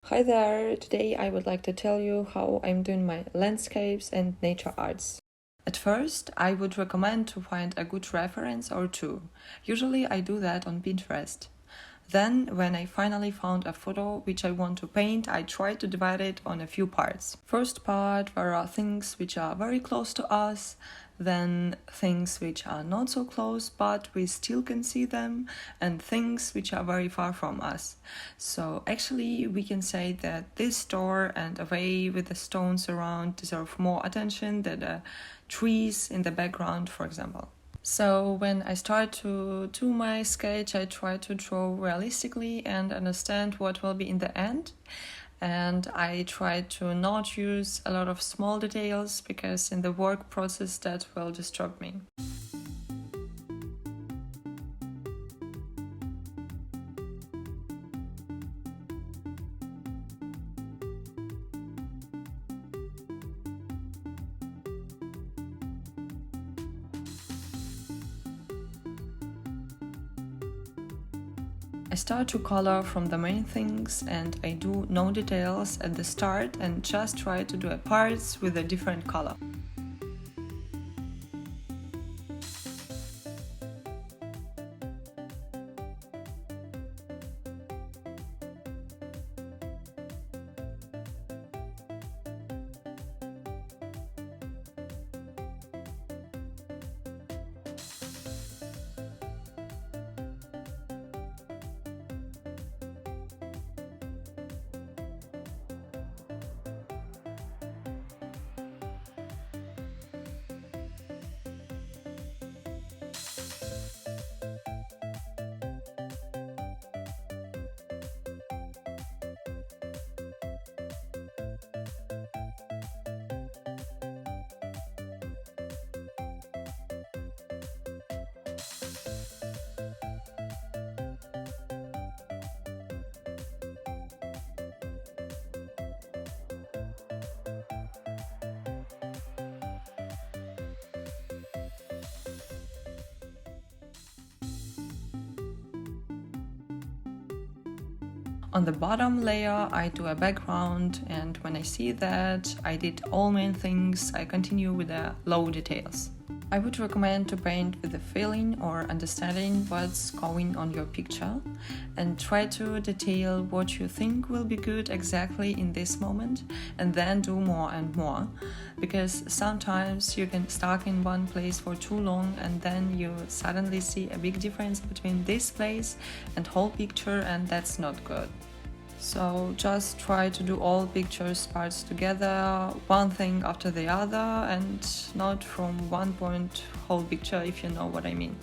Hi there, today I would like to tell you how I'm doing my landscapes and nature arts. At first, I would recommend to find a good reference or two. Usually I do that on Pinterest. Then, when I finally found a photo which I want to paint, I try to divide it on a few parts. First part, there are things which are very close to us, then things which are not so close but we still can see them, and things which are very far from us. So actually we can say that this door and a way with the stones around deserve more attention than the trees in the background, for example. So when I start to do my sketch, I try to draw realistically and understand what will be in the end. And I try to not use a lot of small details because in the work process that will disturb me. I start to color from the main things and I do no details at the start and just try to do parts with a different color. On the bottom layer I do a background, and when I see that I did all main things, I continue with the low details. I would recommend to paint with a feeling or understanding what's going on your picture and try to detail what you think will be good exactly in this moment and then do more and more, because sometimes you can stuck in one place for too long and then you suddenly see a big difference between this place and whole picture, and that's not good. So just try to do all pictures parts together, one thing after the other, and not from one point whole picture, if you know what I mean.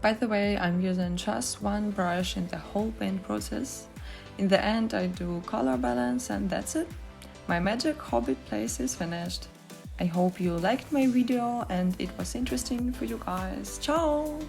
By the way, I'm using just one brush in the whole paint process. In the end, I do color balance and that's it. My magic hobbit place is finished. I hope you liked my video and it was interesting for you guys. Ciao!